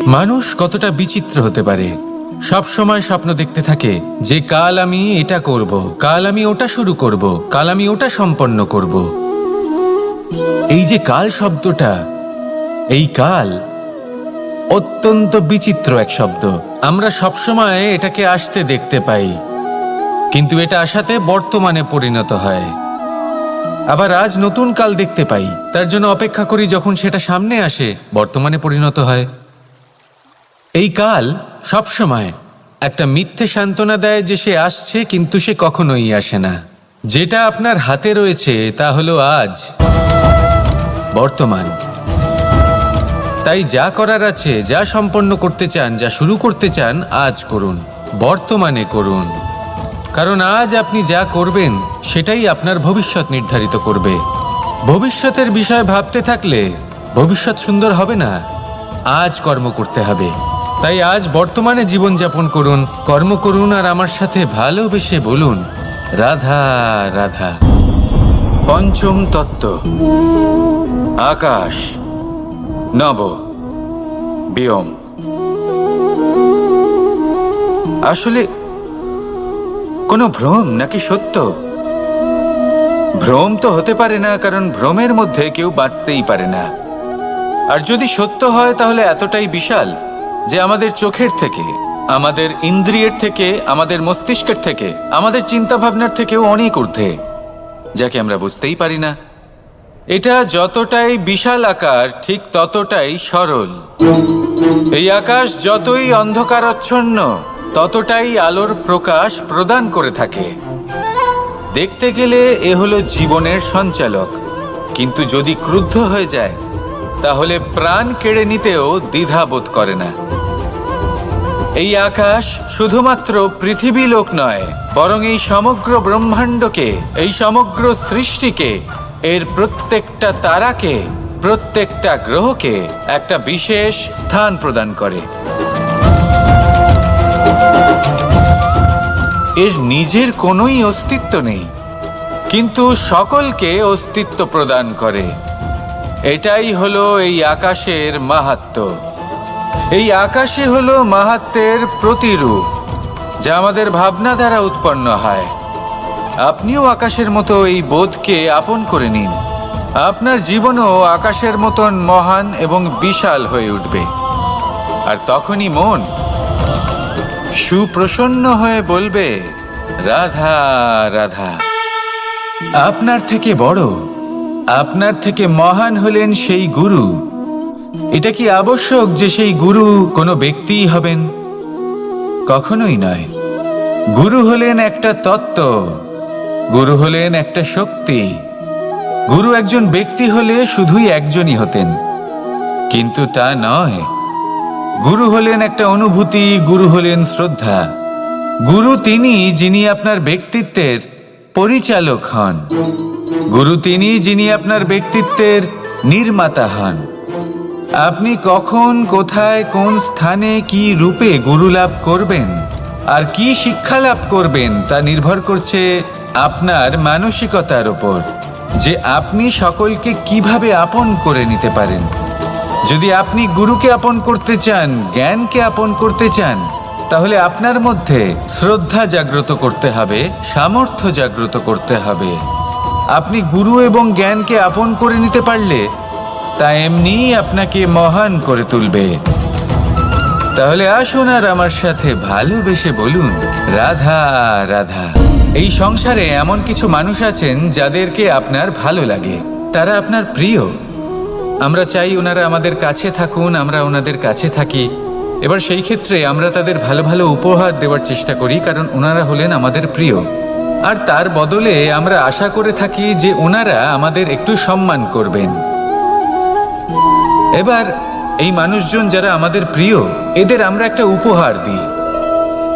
মানুষ কতটা বিচিত্র হতে পারে। সব সময় স্বপ্ন দেখতে থাকে যে কাল আমি এটা করব, কাল আমি ওটা শুরু করব, কাল আমি ওটা সম্পন্ন করব। এই যে কাল শব্দটা, এই কাল অত্যন্ত বিচিত্র এক শব্দ। আমরা সবসময় এটাকে আসতে দেখতে পাই, কিন্তু এটা আসাতে বর্তমানে পরিণত হয়। আবার আজ নতুন কাল দেখতে পাই, তার জন্য অপেক্ষা করি যখন সেটা সামনে আসে, বর্তমানে পরিণত হয়। এই কাল সবসময় একটা মিথ্যে সান্ত্বনা দেয় যে সে আসছে, কিন্তু সে কখনোই আসে না। যেটা আপনার হাতে রয়েছে তা হলো আজ, বর্তমান। তাই যা করার আছে, যা সম্পন্ন করতে চান, যা শুরু করতে চান, আজ করুন, বর্তমানে করুন। কারণ আজ আপনি যা করবেন সেটাই আপনার ভবিষ্যৎ নির্ধারিত করবে। ভবিষ্যতের বিষয় ভাবতে থাকলে ভবিষ্যৎ সুন্দর হবে না। আজ কর্ম করতে হবে। তাই আজ বর্তমানে জীবনযাপন করুন, কর্ম করুন, আর আমার সাথে ভালোবেসে বলুন রাধা রাধা। পঞ্চম তত্ত্ব, আকাশ, নব, ব্যোম। আসলে কোনো ভ্রম নাকি সত্য? ভ্রম তো হতে পারে না, কারণ ভ্রমের মধ্যে কেউ বাঁচতেই পারে না। আর যদি সত্য হয় তাহলে এতটাই বিশাল যে আমাদের চোখের থেকে, আমাদের ইন্দ্রিয়ের থেকে, আমাদের মস্তিষ্কের থেকে, আমাদের চিন্তা ভাবনার থেকেও অনেক ঊর্ধ্বে, যাকে আমরা বুঝতেই পারি না। এটা যতটাই বিশাল আকার, ঠিক ততটাই সরল। এই আকাশ যতই অন্ধকারাচ্ছন্ন, ততটাই আলোর প্রকাশ প্রদান করে থাকে। দেখতে গেলে এ হলো জীবনের সঞ্চালক, কিন্তু যদি ক্রুদ্ধ হয়ে যায় তাহলে প্রাণ কেড়ে নিতেও দ্বিধা বোধ করে না। এই আকাশ শুধুমাত্র পৃথিবী লোক নয়, বরং এই সমগ্র ব্রহ্মাণ্ডকে, এই সমগ্র সৃষ্টিকে, এর প্রত্যেকটা তারাকে, প্রত্যেকটা গ্রহকে একটা বিশেষ স্থান প্রদান করে। এর নিজের কোনোই অস্তিত্ব নেই, কিন্তু সকলকে অস্তিত্ব প্রদান করে। এটাই হলো এই আকাশের মাহাত্ম্য। এই আকাশই হলো মাহাত্ম্যের প্রতিরূপ, যা আমাদের ভাবনা দ্বারা উৎপন্ন হয়। আপনিও আকাশের মতো এই বোধকে আপন করে নিন। আপনার জীবনও আকাশের মতন মহান এবং বিশাল হয়ে উঠবে। আর তখনই মন সুপ্রসন্ন হয়ে বলবে রাধা রাধা। আপনার থেকে বড়, আপনার থেকে মহান হলেন সেই গুরু। এটা কি আবশ্যক যে সেই গুরু কোনো ব্যক্তিই হবেন? কখনোই নয়। গুরু হলেন একটা তত্ত্ব, গুরু হলেন একটা শক্তি। গুরু একজন ব্যক্তি হলে শুধুই একজনই হতেন, কিন্তু তা নয়। গুরু হলেন একটা অনুভূতি, গুরু হলেন শ্রদ্ধা। গুরু তিনি যিনি আপনার ব্যক্তিত্বের পরিচালক হন। গুরু তিনি যিনি আপনার ব্যক্তিত্বের নির্মাতা হন। আপনি কখন, কোথায়, কোন স্থানে, কি রূপে গুরু লাভ করবেন আর কি শিক্ষা লাভ করবেন তা নির্ভর করছে আপনার মানসিকতার উপর, যে আপনি সকলকে কিভাবে আপন করে নিতে পারেন। যদি আপনি গুরুকে আপন করতে চান, জ্ঞানকে আপন করতে চান, তাহলে আপনার মধ্যে শ্রদ্ধা জাগ্রত করতে হবে, সামর্থ্য জাগ্রত করতে হবে। আপনি গুরু এবং জ্ঞানকে আপন করে নিতে পারলে তা এমনিই আপনাকে মহান করে তুলবে। তাহলে আসুন আর আমার সাথে ভালোবেসে বলুন রাধা রাধা। এই সংসারে এমন কিছু মানুষ আছেন যাদেরকে আপনার ভালো লাগে, তারা আপনার প্রিয়। আমরা চাই ওনারা আমাদের কাছে থাকুন, আমরা ওনাদের কাছে থাকি। এবার সেই ক্ষেত্রে আমরা তাদের ভালো ভালো উপহার দেওয়ার চেষ্টা করি, কারণ ওনারা হলেন আমাদের প্রিয়। আর তার বদলে আমরা আশা করে থাকি যে ওনারা আমাদের একটু সম্মান করবেন। এবার এই মানুষজন যারা আমাদের প্রিয়, এদের আমরা একটা উপহার দিই।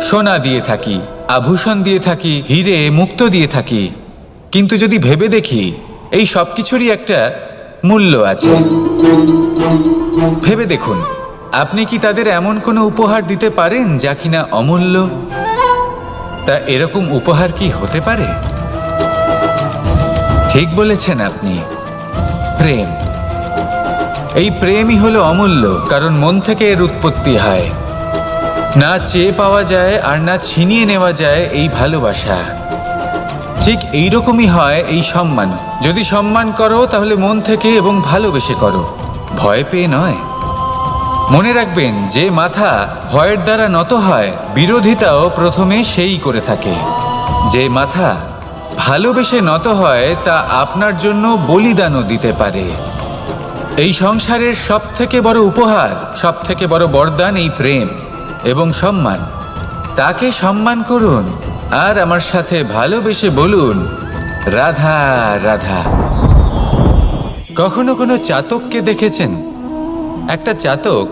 সোনা দিয়ে থাকি, আভূষণ দিয়ে থাকি, হিরে মুক্তো দিয়ে থাকি। কিন্তু যদি ভেবে দেখি, এই সব কিছুরই একটা মূল্য আছে। ভেবে দেখুন, আপনি কি তাদের এমন কোনো উপহার দিতে পারেন যা কিনা অমূল্য? তা এরকম উপহার কি হতে পারে? ঠিক বলেছেন আপনি, প্রেম। এই প্রেমই হলো অমূল্য, কারণ মন থেকে এর উৎপত্তি হয়। না চেয়ে পাওয়া যায় আর না ছিনিয়ে নেওয়া যায় এই ভালোবাসা। ঠিক এইরকমই হয় এই সম্মান। যদি সম্মান করো তাহলে মন থেকে এবং ভালোবেসে করো, ভয় পেয়ে নয়। মনে রাখবেন, যে মাথা ভয়ের দ্বারা নত হয়, বিরোধিতাও প্রথমে সেই করে থাকে। যে মাথা ভালোবেসে নত হয় তা আপনার জন্য বলিদানও দিতে পারে। এই সংসারের সব থেকে বড় উপহার, সব থেকে বড় বরদান এই প্রেম এবং সম্মান। তাকে সম্মান করুন আর আমার সাথে ভালোবেসে বলুন, রাধা রাধা। কখনো কোনো চাতককে দেখেছেন? একটা চাতক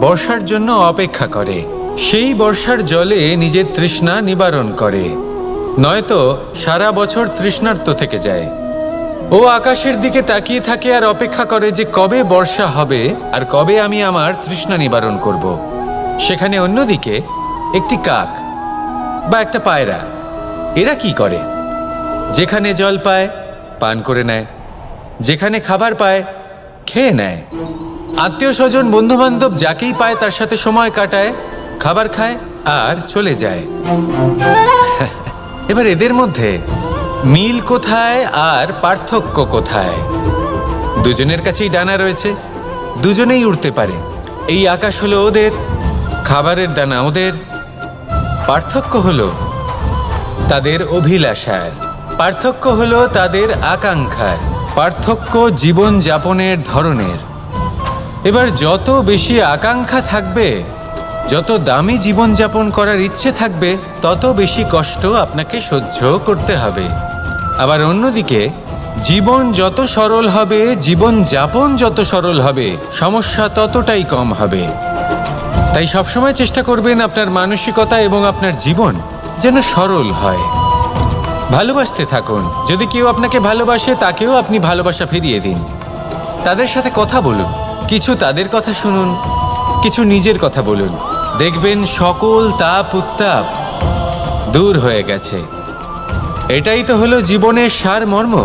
বর্ষার জন্য অপেক্ষা করে, সেই বর্ষার জলে নিজের তৃষ্ণা নিবারণ করে, নয়তো সারা বছর তৃষ্ণার্ত থেকে যায়। ও আকাশের দিকে তাকিয়ে থাকে আর অপেক্ষা করে যে কবে বর্ষা হবে আর কবে আমি আমার তৃষ্ণা নিবারণ করব। সেখানে অন্যদিকে একটি কাক বা একটা পায়রা, এরা কি করে? যেখানে জল পায় পান করে নেয়, যেখানে খাবার পায় খেয়ে নেয়, আত্মীয় স্বজন বন্ধু বান্ধব যাকেই পায় তার সাথে সময় কাটায়, খাবার খায় আর চলে যায়। এবার এদের মধ্যে মিল কোথায় আর পার্থক্য কোথায়? দুজনের কাছেই ডানা রয়েছে, দুজনেই উড়তে পারে। এই আকাশ হলো ওদের, খাবারের দানা ওদের। পার্থক্য হলো তাদের অভিলাষার, পার্থক্য হলো তাদের আকাঙ্ক্ষার, পার্থক্য জীবন যাপনের ধরনের। এবার যত বেশি আকাঙ্ক্ষা থাকবে, যত দামি জীবনযাপন করার ইচ্ছে থাকবে, তত বেশি কষ্ট আপনাকে সহ্য করতে হবে। আবার অন্যদিকে জীবন যত সরল হবে, জীবনযাপন যত সরল হবে, সমস্যা ততটাই কম হবে। তাই সবসময় চেষ্টা করবেন আপনার মানসিকতা এবং আপনার জীবন যেন সরল হয়। ভালোবাসতে থাকুন। যদি কেউ আপনাকে ভালোবাসে, তাকেও আপনি ভালোবাসা ফিরিয়ে দিন। তাদের সাথে কথা বলুন, কিছু তাদের কথা শুনুন, কিছু নিজের কথা বলুন। দেখবেন সকল তাপ উত্তাপ দূর হয়ে গেছে। এটাই তো হলো জীবনের সারমর্ম।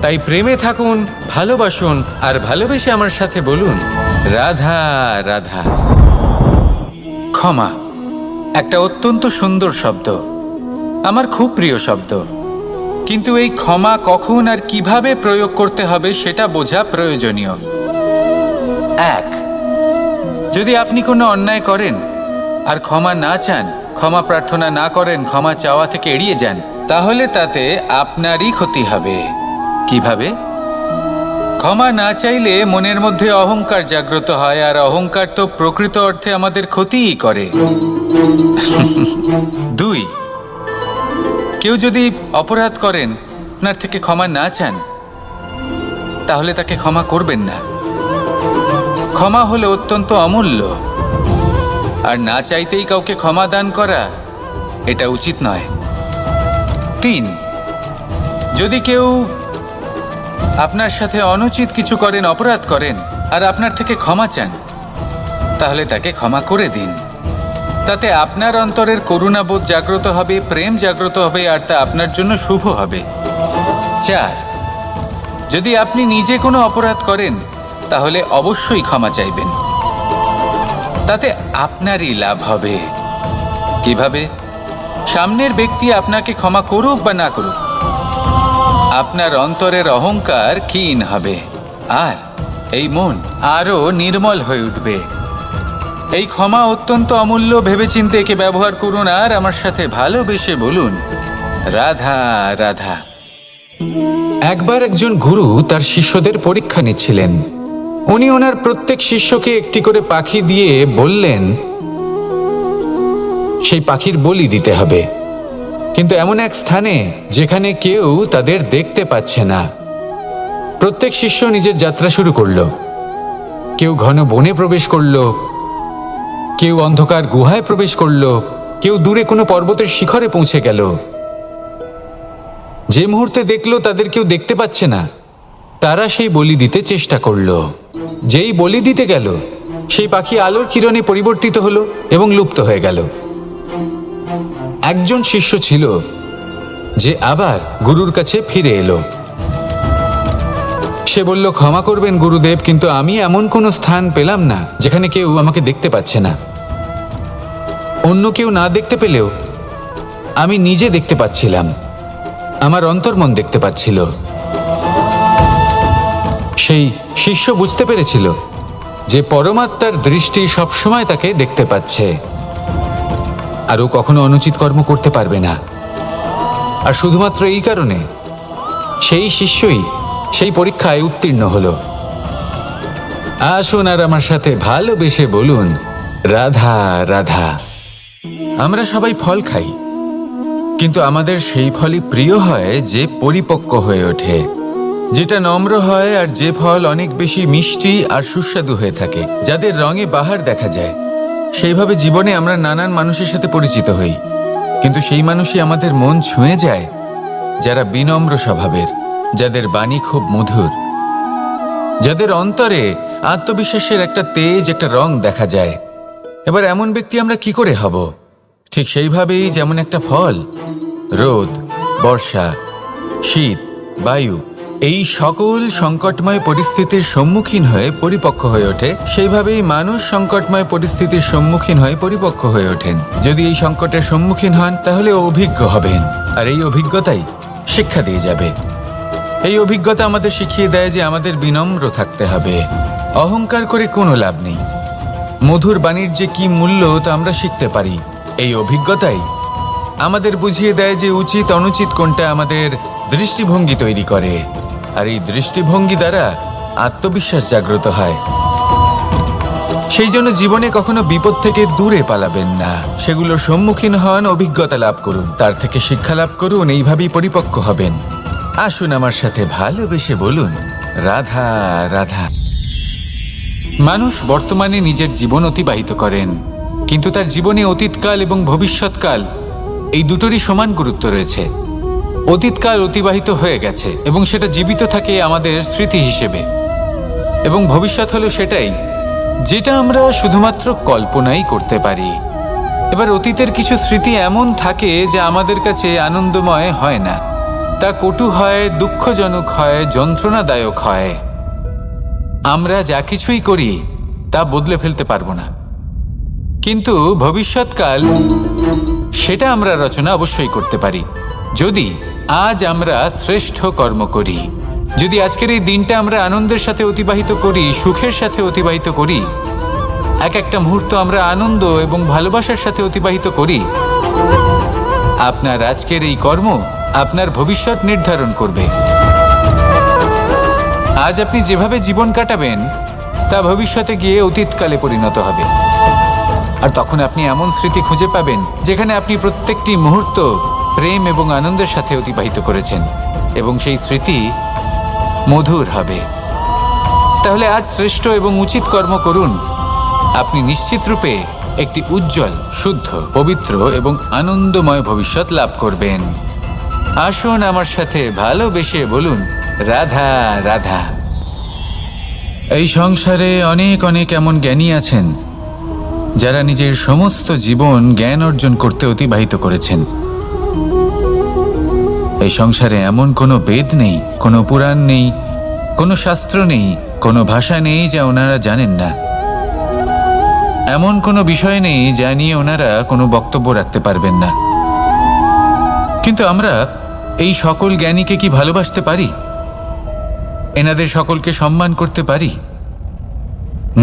তাই প্রেমে থাকুন, ভালোবাসুন, আর ভালোবেসে আমার সাথে বলুন, রাধা রাধা। ক্ষমা একটা অত্যন্ত সুন্দর শব্দ, আমার খুব প্রিয় শব্দ। কিন্তু এই ক্ষমা কখন আর কিভাবে প্রয়োগ করতে হবে সেটা বোঝা প্রয়োজনীয়। এক, যদি আপনি কোনো অন্যায় করেন আর ক্ষমা না চান, ক্ষমা প্রার্থনা না করেন, ক্ষমা চাওয়া থেকে এড়িয়ে যান, তাহলে তাতে আপনারই ক্ষতি হবে। কিভাবে? ক্ষমা না চাইলে মনের মধ্যে অহংকার জাগ্রত হয়, আর অহংকার তো প্রকৃত অর্থে আমাদের ক্ষতিই করে। দুই, কেউ যদি অপরাধ করেন, আপনার থেকে ক্ষমা না চান, তাহলে তাকে ক্ষমা করবেন না। ক্ষমা হলো অত্যন্ত অমূল্য, আর না চাইতেই কাউকে ক্ষমা দান করা এটা উচিত নয়। তিন, যদি কেউ আপনার সাথে অনুচিত কিছু করেন, অপরাধ করেন, আর আপনার থেকে ক্ষমা চান, তাহলে তাকে ক্ষমা করে দিন। তাতে আপনার অন্তরের করুণাবোধ জাগ্রত হবে, প্রেম জাগ্রত হবে, আর তা আপনার জন্য শুভ হবে। চার, যদি আপনি নিজে কোনো অপরাধ করেন, তাহলে অবশ্যই ক্ষমা চাইবেন। তাতে আপনারই লাভ হবে। কিভাবে? সামনের ব্যক্তি আপনাকে ক্ষমা করুক বা না করুক, আপনার অন্তরের অহংকার ক্ষীণ হবে, আর এই মন আরো নির্মল হয়ে উঠবে। এই ক্ষমা অত্যন্ত অমূল্য, ভেবেচিন্তে একে ব্যবহার করুন, আর আমার সাথে ভালোবেসে বলুন, রাধা রাধা। একবার একজন গুরু তার শিষ্যদের পরীক্ষা নিচ্ছিলেন। উনি ওনার প্রত্যেক শিষ্যকে একটি করে পাখি দিয়ে বললেন সেই পাখির বলি দিতে হবে, কিন্তু এমন এক স্থানে যেখানে কেউ তাদের দেখতে পাচ্ছে না। প্রত্যেক শিষ্য নিজের যাত্রা শুরু করলো। কেউ ঘন বনে প্রবেশ করলো, কেউ অন্ধকার গুহায় প্রবেশ করলো, কেউ দূরে কোনো পর্বতের শিখরে পৌঁছে গেল। যে মুহূর্তে দেখলো তাদের কেউ দেখতে পাচ্ছে না, তারা সেই বলি দিতে চেষ্টা করলো। যেই বলি দিতে গেল, সেই পাখি আলোর কিরণে পরিবর্তিত হলো এবং লুপ্ত হয়ে গেল। একজন শিষ্য ছিল যে আবার গুরুর কাছে ফিরে এলো। সে সে বলল, ক্ষমা করবেন গুরুদেব, কিন্তু আমি এমন কোনো স্থান পেলাম না যেখানে কেউ আমাকে দেখতে পাচ্ছে না। অন্য কেউ না দেখতে পেলেও আমি নিজে দেখতে পাচ্ছিলাম, আমার অন্তর্মন দেখতে পাচ্ছিল। সেই শিষ্য বুঝতে পেরেছিল যে পরমাত্মার দৃষ্টি সবসময় তাকে দেখতে পাচ্ছে, আর ও কখনো অনুচিত কর্ম করতে পারবে না। আর শুধুমাত্র এই কারণে সেই শিষ্যই সেই পরীক্ষায় উত্তীর্ণ হলো। আসুন আর আমার সাথে ভালোবেসে বলুন, রাধা রাধা। আমরা সবাই ফল খাই, কিন্তু আমাদের সেই ফলই প্রিয় হয় যে পরিপক্ক হয়ে ওঠে, যেটা নম্র হয়, আর যে ফল অনেক বেশি মিষ্টি আর সুস্বাদু হয়ে থাকে, যাদের রঙে বাহার দেখা যায়। সেইভাবে জীবনে আমরা নানান মানুষের সাথে পরিচিত হই, কিন্তু সেই মানুষই আমাদের মন ছুঁয়ে যায় যারা বিনম্র স্বভাবের, যাদের বাণী খুব মধুর, যাদের অন্তরে আত্মবিশ্বাসের একটা তেজ, একটা রং দেখা যায়। এবার এমন ব্যক্তি আমরা কি করে হব? ঠিক সেইভাবেই যেমন একটা ফল রোদ, বর্ষা, শীত, বায়ু এই সকল সংকটময় পরিস্থিতির সম্মুখীন হয়ে পরিপক্ক হয়ে ওঠে, সেইভাবেই মানুষ সংকটময় পরিস্থিতির সম্মুখীন হয়ে পরিপক্ক হয়ে ওঠেন। যদি এই সংকটের সম্মুখীন হন তাহলে অভিজ্ঞ হবেন, আর এই অভিজ্ঞতাই শিক্ষা দিয়ে যাবে। এই অভিজ্ঞতা আমাদের শিখিয়ে দেয় যে আমাদের বিনম্র থাকতে হবে, অহংকার করে কোনো লাভ নেই। মধুর বাণীর যে কি মূল্য তা আমরা শিখতে পারি। এই অভিজ্ঞতাই আমাদের বুঝিয়ে দেয় যে উচিত অনুচিত কোনটা, আমাদের দৃষ্টিভঙ্গি তৈরি করে, আর এই দৃষ্টিভঙ্গি দ্বারা আত্মবিশ্বাস জাগ্রত হয়। সেই জন্য জীবনে কখনো বিপদ থেকে দূরে পালাবেন না, সেগুলোর সম্মুখীন হন, অভিজ্ঞতা লাভ করুন, তার থেকে শিক্ষা লাভ করুন, এইভাবেই পরিপক্ক হবেন। আসুন আমার সাথে ভালোবেসে বলুন, রাধা রাধা। মানুষ বর্তমানে নিজের জীবন অতিবাহিত করেন, কিন্তু তার জীবনে অতীতকাল এবং ভবিষ্যৎকাল এই দুটোরই সমান গুরুত্ব রয়েছে। অতীতকাল অতিবাহিত হয়ে গেছে এবং সেটা জীবিত থাকে আমাদের স্মৃতি হিসেবে, এবং ভবিষ্যৎ হলো সেটাই যেটা আমরা শুধুমাত্র কল্পনাই করতে পারি। এবার অতীতের কিছু স্মৃতি এমন থাকে যা আমাদের কাছে আনন্দময় হয় না, তা কটু হয়, দুঃখজনক হয়, যন্ত্রণাদায়ক হয়। আমরা যা কিছুই করি তা বদলে ফেলতে পারবো না, কিন্তু ভবিষ্যৎকাল সেটা আমরা রচনা অবশ্যই করতে পারি, যদি আজ আমরা শ্রেষ্ঠ কর্ম করি। যদি আজকের এই দিনটা আমরা আনন্দের সাথে অতিবাহিত করি, সুখের সাথে অতিবাহিত করি, এক একটা মুহূর্ত আমরা আনন্দ এবং ভালোবাসার সাথে অতিবাহিত করি, আপনার আজকের এই কর্ম আপনার ভবিষ্যৎ নির্ধারণ করবে। আজ আপনি যেভাবে জীবন কাটাবেন তা ভবিষ্যতে গিয়ে অতীতকালে পরিণত হবে, আর তখন আপনি এমন স্মৃতি খুঁজে পাবেন যেখানে আপনি প্রত্যেকটি মুহূর্ত প্রেম এবং আনন্দের সাথে অতিবাহিত করেছেন, এবং সেই স্মৃতি মধুর হবে। তাহলে আজ শ্রেষ্ঠ এবং উচিত কর্ম করুন, আপনি নিশ্চিত রূপে একটি উজ্জ্বল, শুদ্ধ, পবিত্র এবং আনন্দময় ভবিষ্যৎ লাভ করবেন। আসুন আমার সাথে ভালোবেসে বলুন, রাধা রাধা। এই সংসারে অনেক অনেক এমন জ্ঞানী আছেন যারা নিজের সমস্ত জীবন জ্ঞান অর্জন করতে অতিবাহিত করেছেন। এই সংসারে এমন কোনো বেদ নেই, কোনো পুরাণ নেই, কোনো শাস্ত্র নেই, কোনো ভাষা নেই যা ওনারা জানেন না। এমন কোনো বিষয় নেই যা নিয়ে ওনারা কোনো বক্তব্য রাখতে পারবেন না। কিন্তু আমরা এই সকল জ্ঞানীকে কি ভালোবাসতে পারি? এনাদের সকলকে সম্মান করতে পারি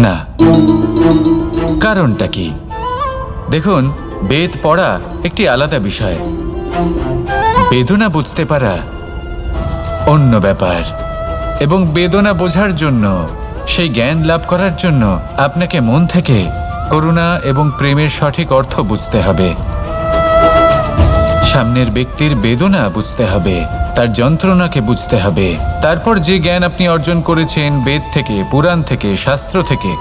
না। কারণটা কি? দেখুন, বেদ পড়া একটি আলাদা বিষয়, বেদনা বুঝতে পারা অন্য ব্যাপার। এবং বেদনা বোঝার জন্য, সেই জ্ঞান লাভ করার জন্য আপনাকে মন থেকে করুণা এবং প্রেমের সঠিক অর্থ বুঝতে হবে। সামনের ব্যক্তির বেদনা বুঝতে হবে, তার যন্ত্রণাকে বুঝতে হবে। তারপর যে জ্ঞান আপনি অর্জন করেছেন বেদ থেকে, পুরাণ থেকে, শাস্ত্র থেকে,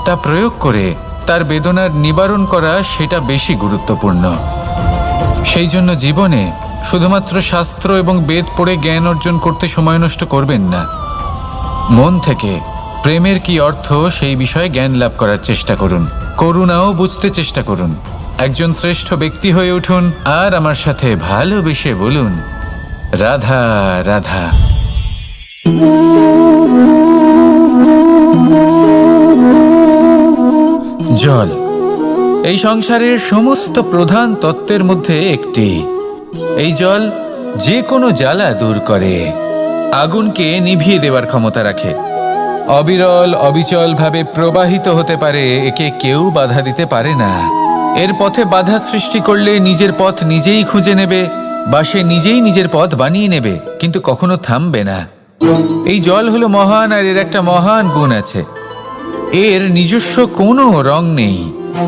তা প্রয়োগ করে তার বেদনার নিবারণ করা, সেটা বেশি গুরুত্বপূর্ণ। সেই জন্য জীবনে শুধুমাত্র শাস্ত্র এবং বেদ পড়ে জ্ঞান অর্জন করতে সময় নষ্ট করবেন না। মন থেকে প্রেমের কি অর্থ সেই বিষয়ে জ্ঞান লাভ করার চেষ্টা করুন, করুণাও বুঝতে চেষ্টা করুন। একজন শ্রেষ্ঠ ব্যক্তি হয়ে উঠুন, আর আমার সাথে ভালোবেসে বলুন, রাধা রাধা। জল এই সংসারের সমস্ত প্রধান তত্ত্বের মধ্যে একটি। এই জল যে কোনো জ্বালা দূর করে, আগুনকে নিভিয়ে দেওয়ার ক্ষমতা রাখে, অবিরল অবিচল ভাবে প্রবাহিত হতে পারে, একে কেউ বাধা দিতে পারে না। এর পথে বাধা সৃষ্টি করলে নিজের পথ নিজেই খুঁজে নেবে বা সে নিজেই নিজের পথ বানিয়ে নেবে, কিন্তু কখনো থামবে না। এই জল হলো মহান, আর এর একটা মহান গুণ আছে, এর নিজস্ব কোনো রং নেই।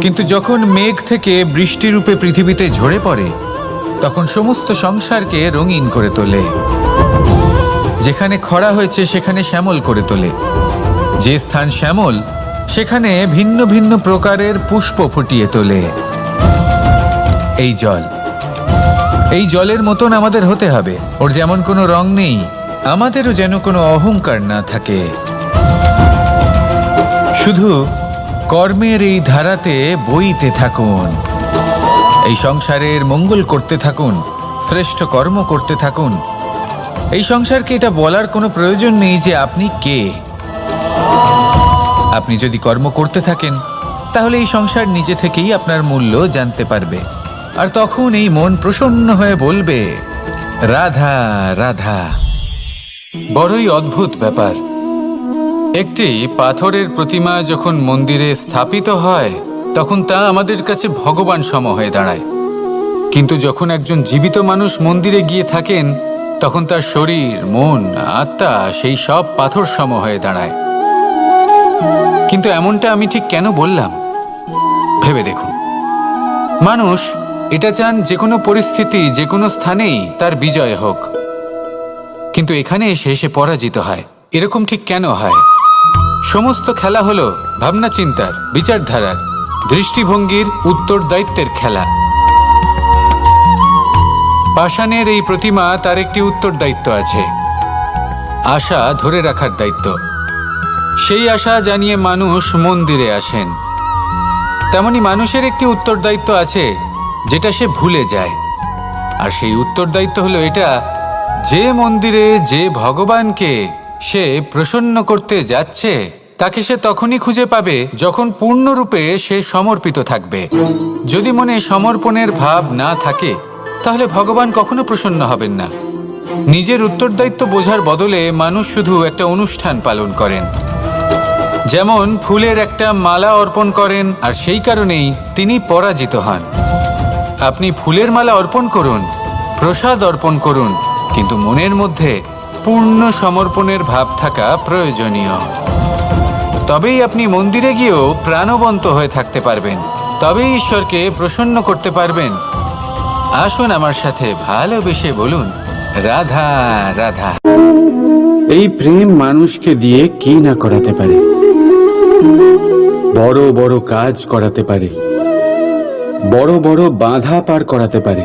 কিন্তু যখন মেঘ থেকে বৃষ্টিরূপে পৃথিবীতে ঝরে পড়ে, তখন সমস্ত সংসারকে রঙিন করে তোলে। যেখানে খরা হয়েছে সেখানে শ্যামল করে তোলে, যে স্থান শ্যামল সেখানে ভিন্ন ভিন্ন প্রকারের পুষ্প ফুটিয়ে তোলে। এই জলের মতন আমাদের হতে হবে। ওর যেমন কোনো রং নেই, আমাদেরও যেন কোনো অহংকার না থাকে। শুধু কর্মের এই ধারাতে বইতে থাকুন, এই সংসারের মঙ্গল করতে থাকুন, শ্রেষ্ঠ কর্ম করতে থাকুন। এই সংসারকে এটা বলার কোনো প্রয়োজন নেই যে আপনি কে। আপনি যদি কর্ম করতে থাকেন, তাহলে এই সংসার নিজে থেকেই আপনার মূল্য জানতে পারবে, আর তখন এই মন প্রসন্ন হয়ে বলবে, রাধা রাধা। বড়ই অদ্ভুত ব্যাপার। একটি পাথরের প্রতিমা যখন মন্দিরে স্থাপিত হয়, তখন তা আমাদের কাছে ভগবান সম হয়ে দাঁড়ায়। কিন্তু যখন একজন জীবিত মানুষ মন্দিরে গিয়ে থাকেন, তখন তার শরীর, মন, আত্মা সেই সব পাথর সম হয়ে দাঁড়ায়। কিন্তু এমনটা আমি ঠিক কেন বললাম ভেবে দেখুন। মানুষ এটা চান যে কোনো পরিস্থিতি, যে কোনো স্থানেই তার বিজয় হোক, কিন্তু এখানে এসে সে পরাজিত হয়। এরকম ঠিক কেন হয়? সমস্ত খেলা হলো ভাবনা চিন্তার, বিচারধারার, দৃষ্টিভঙ্গির, উত্তরদায়িত্বের খেলা। পাষাণের এই প্রতিমা, তার একটি উত্তরদায়িত্ব আছে, আশা ধরে রাখার দায়িত্ব। সেই আশা জানিয়ে মানুষ মন্দিরে আসেন। তেমনি মানুষের একটি উত্তরদায়িত্ব আছে, যেটা সে ভুলে যায়। আর সেই উত্তরদায়িত্ব হলো এটা, যে মন্দিরে যে ভগবানকে সে প্রসন্ন করতে যাচ্ছে, তাকে সে তখনই খুঁজে পাবে যখন পূর্ণরূপে সে সমর্পিত থাকবে। যদি মনে সমর্পণের ভাব না থাকে, তাহলে ভগবান কখনো প্রসন্ন হবেন না। নিজের উত্তরদায়িত্ব বোঝার বদলে মানুষ শুধু একটা অনুষ্ঠান পালন করেন। যেমন ফুলের একটা মালা অর্পণ করেন, আর সেই কারণেই তিনি পরাজিত হন। আপনি ফুলের মালা অর্পণ করুন, প্রসাদ অর্পণ করুন, কিন্তু মনের মধ্যে পূর্ণ সমর্পণের ভাব থাকা প্রয়োজনীয়। তবেই আপনি মন্দিরে গিয়েও প্রাণবন্ত হয়ে থাকতে পারবেন, তবেই ঈশ্বরকে প্রসন্ন করতে পারবেন। আসুন আমার সাথে ভালোবেসে বলুন, রাধা রাধা। এই প্রেম মানুষকে দিয়ে কি না করাতে পারে, বড় বড় কাজ করাতে পারে, বড় বড় বাধা পার করাতে পারে।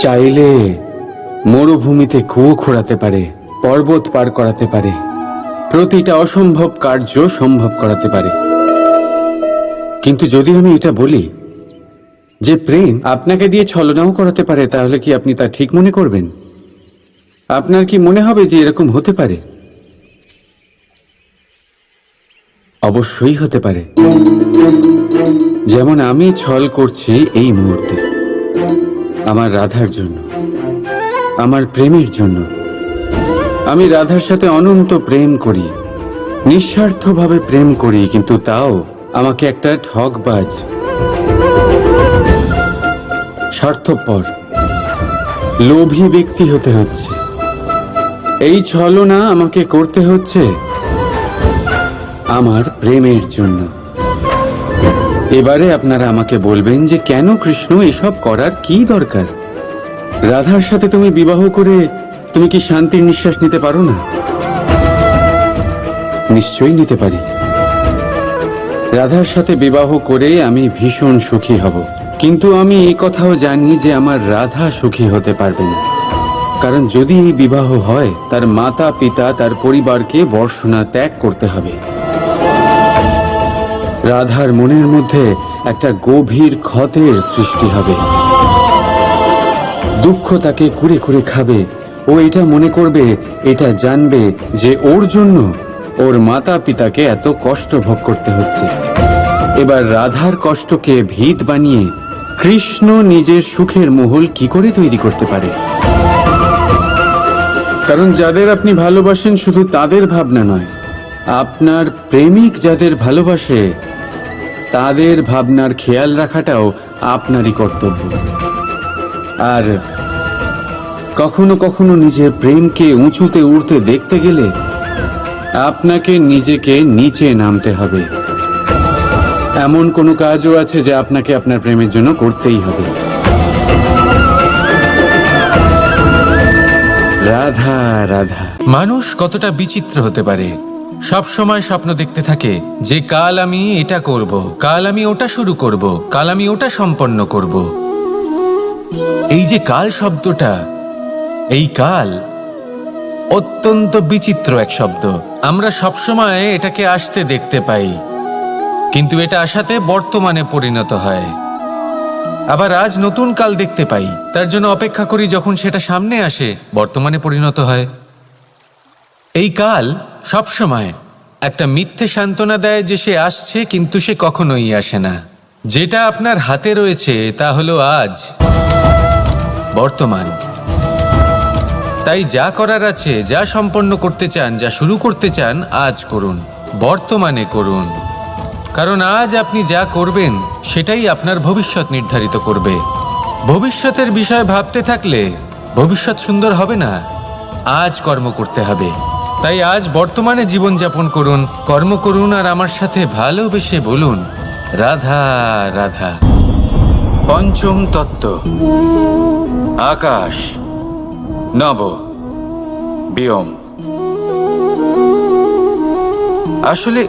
চাইলে মরুভূমিতে কুয়ো খোঁড়াতে পারে, পর্বত পার করাতে পারে, প্রতিটা অসম্ভব কার্য সম্ভব করাতে পারে। কিন্তু যদি আমি এটা বলি যে প্রেম আপনাকে দিয়ে ছলনাও করাতে পারে, তাহলে কি আপনি তা ঠিক মনে করবেন? আপনার কি মনে হবে যে এরকম হতে পারে? অবশ্যই হতে পারে। যেমন আমি ছল করছি এই মুহূর্তে আমার রাধার জন্য, আমার প্রেমের জন্য। আমি রাধার সাথে অনন্ত প্রেম করি, নিঃস্বার্থভাবে প্রেম করি, কিন্তু তাও আমাকে একটা ঠকবাজ, স্বার্থপর, লোভী ব্যক্তি হতে হচ্ছে। এই ছলনা আমাকে করতে হচ্ছে আমার প্রেমের জন্য। এবারে আপনারা আমাকে বলবেন যে কেন কৃষ্ণ এসব করার কি দরকার? রাধার সাথে তুমি বিবাহ করে তুমি কি শান্তির নিঃশ্বাস নিতে পারো না? নিশ্চয়ই নিতে পারি। রাধার সাথে বিবাহ করে আমি ভীষণ সুখী হব, কিন্তু আমি এই কথাও জানি যে আমার রাধা সুখী হতে পারবে না। কারণ যদি এই বিবাহ হয়, তার মাতা পিতা, তার পরিবারকে বর্ষনা ত্যাগ করতে হবে। রাধার মনের মধ্যে একটা গভীর ক্ষতের সৃষ্টি হবে, দুঃখ তাকে কুরে কুরে খাবে। ও এটা মনে করবে, এটা জানবে যে ওর জন্য ওর মাতা পিতাকে এত কষ্ট ভোগ করতে হচ্ছে। এবার রাধার কষ্টকে ভিত বানিয়ে কৃষ্ণ নিজের সুখের মহল কি করে তৈরি করতে পারে? কারণ যাদের আপনি ভালোবাসেন শুধু তাদের ভাবনা নয়, আপনার প্রেমিক যাদের ভালোবাসে তাদের ভাবনার খেয়াল রাখাটাও আপনারই কর্তব্য। আর কখনো কখনো নিজের প্রেমকে উঁচুতে উঠতে দেখতে গেলে আপনাকে নিজেকে নিচে নামতে হবে। এমন কোনো কাজও আছে যা আপনাকে আপনার প্রেমের জন্য করতেই হবে। রাধা রাধা। মানুষ কতটা বিচিত্র হতে পারে। সব সময় স্বপ্ন দেখতে থাকে যে কাল আমি এটা করব, কাল আমি ওটা শুরু করব, কাল আমি ওটা সম্পন্ন করব। এই যে কাল শব্দটা, এই কাল অত্যন্ত বিচিত্র এক শব্দ। আমরা সবসময় এটাকে আসতে দেখতে পাই, কিন্তু এটা আসাতে বর্তমানে পরিণত হয়। আবার আজ নতুন কাল দেখতে পাই, তার জন্য অপেক্ষা করি যখন সেটা সামনে আসে বর্তমানে পরিণত হয়। এই কাল সবসময় একটা মিথ্যে সান্ত্বনা দেয় যে সে আসছে, কিন্তু সে কখনোই আসে না। যেটা আপনার হাতে রয়েছে তা হলো আজ, বর্তমান। তাই যা করার আছে, যা সম্পন্ন করতে চান, যা শুরু করতে চান, আজ করুন, বর্তমানে করুন। কারণ আজ আপনি যা করবেন সেটাই আপনার ভবিষ্যৎ নির্ধারিত করবে। ভবিষ্যতের বিষয় ভাবতে থাকলে ভবিষ্যৎ সুন্দর হবে না। আজ কর্ম করতে হবে। তাই আজ বর্তমানে জীবনযাপন করুন, কর্ম করুন, আর আমার সাথে ভালোবেসে বলুন রাধা রাধা। পঞ্চম তত্ত্ব, আকাশ, নব, ব্যোম। আসলে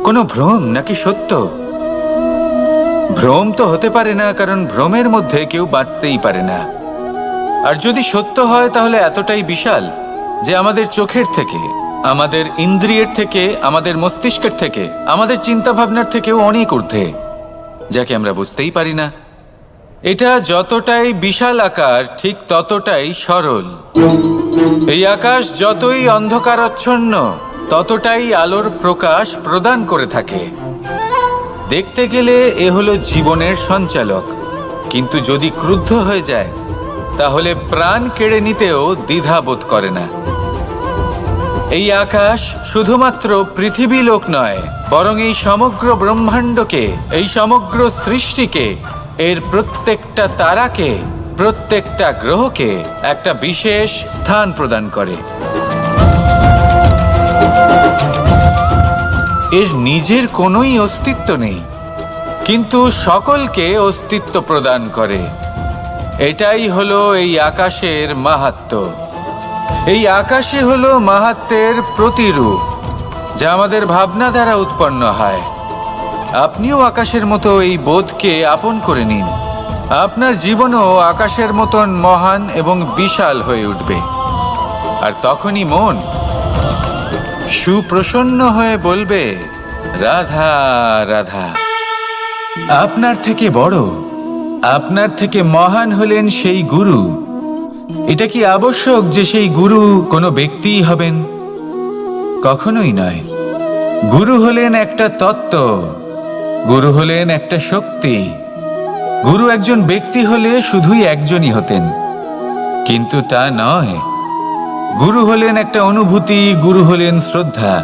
কোনো ভ্রম নাকি সত্য? ভ্রম তো হতে পারে না, কারণ ভ্রমের মধ্যে কেউ বাঁচতেই পারে না। আর যদি সত্য হয় তাহলে এতটাই বিশাল যে আমাদের চোখের থেকে, আমাদের ইন্দ্রিয়ের থেকে, আমাদের মস্তিষ্কের থেকে, আমাদের চিন্তা ভাবনার থেকেও অনেক ঊর্ধ্বে, যাকে আমরা বুঝতেই পারি না। এটা যতটাই বিশাল আকার ঠিক ততটাই সরল। এই আকাশ যতই অন্ধকারাচ্ছন্ন ততটাই আলোর প্রকাশ প্রদান করে থাকে। দেখতে গেলে এ হলো জীবনের সঞ্চালক, কিন্তু যদি ক্রুদ্ধ হয়ে যায় তাহলে প্রাণ কেড়ে নিতেও দ্বিধাবোধ করে না। এই আকাশ শুধুমাত্র পৃথিবী লোক নয়, বরং এই সমগ্র ব্রহ্মাণ্ডকে, এই সমগ্র সৃষ্টিকে, এর প্রত্যেকটা তারাকে, প্রত্যেকটা গ্রহকে একটা বিশেষ স্থান প্রদান করে। এর নিজের কোনোই অস্তিত্ব নেই, কিন্তু সকলকে অস্তিত্ব প্রদান করে। এটাই হলো এই আকাশের মাহাত্ম্য। এই আকাশে হলো মাহাত্ম্যের প্রতিরূপ, যা আমাদের ভাবনা দ্বারা উৎপন্ন হয়। আপনিও আকাশের মতো এই বোধকে আপন করে নিন। আপনার জীবনও আকাশের মতন মহান এবং বিশাল হয়ে উঠবে। আর তখনই মন সুপ্রসন্ন হয়ে বলবে রাধা রাধা। আপনার থেকে বড়, আপনার থেকে মহান হলেন সেই গুরু। এটা কি আবশ্যক যে সেই গুরু কোনো ব্যক্তিই হবেন? কখনোই নয়। গুরু হলেন একটা তত্ত্ব, গুরু হলেন একটা শক্তি। গুরু একজন ব্যক্তি হলে শুধুই একজনই হতেন, কিন্তু তা নয়। গুরু হলেন একটা অনুভূতি, গুরু হলেন শ্রদ্ধা।